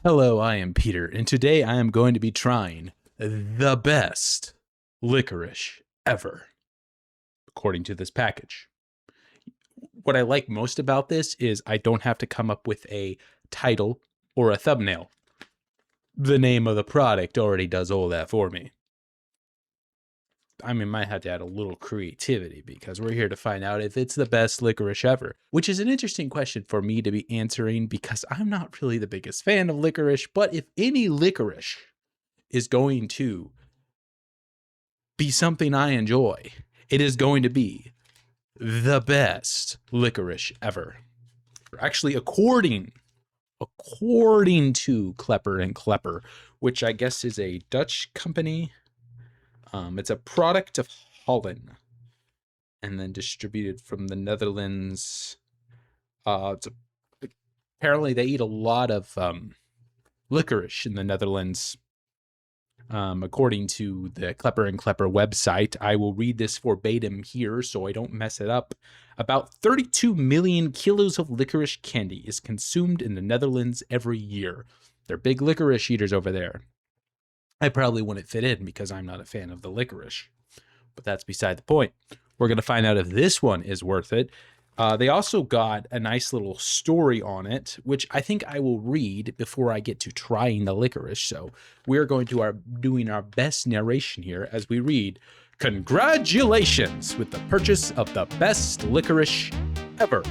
Hello, I am Peter, and today I am going to be trying the best licorice ever, according to this package. What I like most about this is I don't have to come up with a title or a thumbnail. The name of the product already does all that for me. I might have to add a little creativity because we're here to find out if it's the best licorice ever, which is an interesting question for me to be answering because I'm not really the biggest fan of licorice, but if any licorice is going to be something I enjoy, it is going to be the best licorice ever. Actually, according to Klepper and Klepper, which I guess is a Dutch company. It's a product of Holland and then distributed from the Netherlands. Apparently they eat a lot of licorice in the Netherlands. According to the Klepper and Klepper website, I will read this verbatim here so I don't mess it up. About 32 million kilos of licorice candy is consumed in the Netherlands every year. They're big licorice eaters over there. I probably wouldn't fit in because I'm not a fan of the licorice, but that's beside the point. We're going to find out if this one is worth it. They also got a nice little story on it, which I think I will read before I get to trying the licorice. So we're going to doing our best narration here as we read. Congratulations with the purchase of the best licorice ever.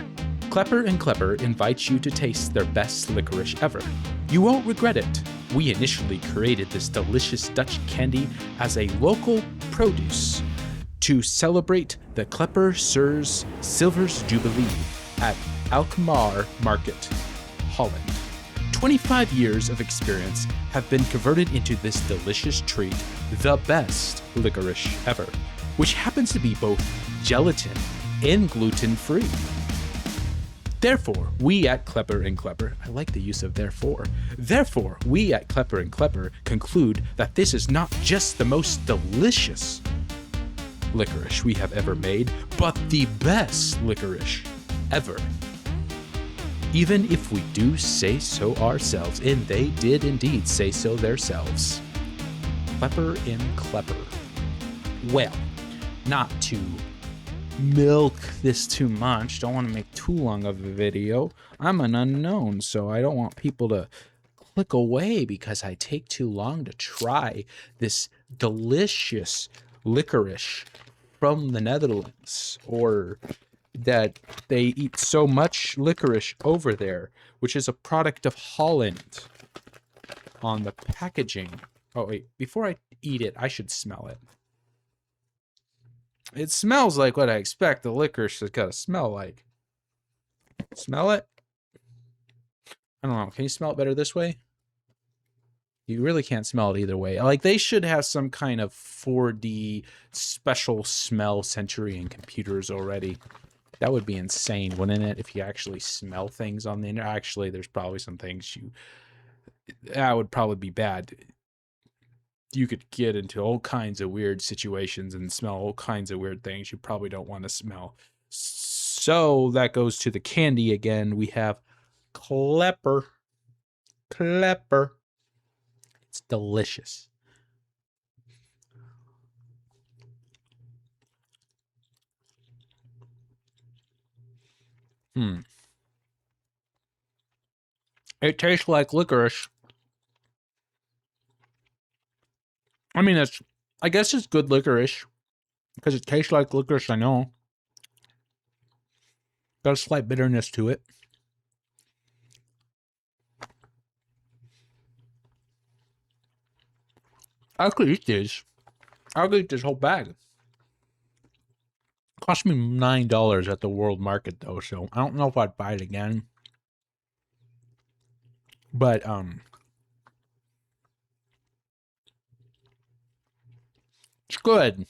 Klepper and Klepper invites you to taste their best licorice ever. You won't regret it. We initially created this delicious Dutch candy as a local produce to celebrate the Klepper Sirs Silvers Jubilee at Alkmaar Market, Holland. 25 years of experience have been converted into this delicious treat, the best licorice ever, which happens to be both gelatin and gluten-free. Therefore, we at Klepper and Klepper, I like the use of therefore. Therefore, we at Klepper and Klepper conclude that this is not just the most delicious licorice we have ever made, but the best licorice ever. Even if we do say so ourselves, and they did indeed say so themselves. Klepper and Klepper. Well, not to milk this too much, don't want to make too long of a video. I'm an unknown, so I don't want people to click away because I take too long to try this delicious licorice from the Netherlands, or that they eat so much licorice over there, which is a product of Holland on the packaging. Oh wait, before I eat it, I should smell it. It smells like what I expect the licorice has got to smell like. Smell it? I don't know. Can you smell it better this way? You really can't smell it either way. Like, they should have some kind of 4D special smell sentry in computers already. That would be insane, wouldn't it? If you actually smell things on the internet. Actually, there's probably some things that would probably be bad. You could get into all kinds of weird situations and smell all kinds of weird things you probably don't want to smell. So that goes to the candy again. We have Klepper. Klepper. It's delicious. It tastes like licorice. I mean, I guess it's good licorice because it tastes like licorice, I know. Got a slight bitterness to it. I could eat this. I could eat this whole bag. It cost me $9 at the world market though, so I don't know if I'd buy it again. But it's good.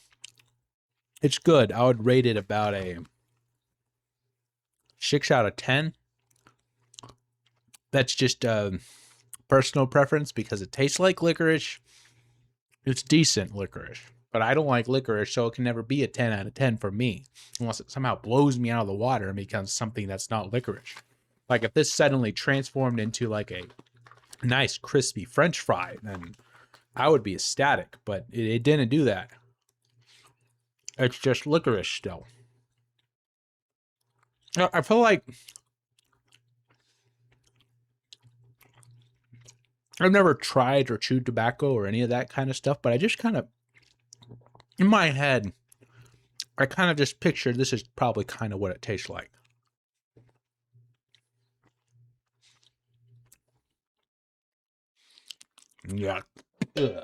It's good. I would rate it about a 6 out of 10. That's just personal preference because it tastes like licorice. It's decent licorice, but I don't like licorice, so it can never be a 10 out of 10 for me unless it somehow blows me out of the water and becomes something that's not licorice. Like if this suddenly transformed into like a nice crispy French fry, then I would be ecstatic, but it didn't do that. It's just licorice still. I feel like I've never tried or chewed tobacco or any of that kind of stuff, but I just kind of, in my head, I kind of just pictured this is probably kind of what it tastes like. Yeah. Ugh.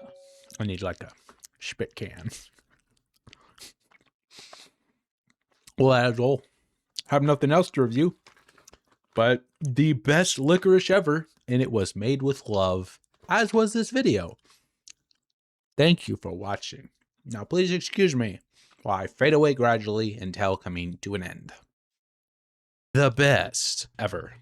I need like a spit can. Well, as well, have nothing else to review, but the best licorice ever, and it was made with love, as was this video. Thank you for watching. Now please excuse me while I fade away gradually until coming to an end. The best ever.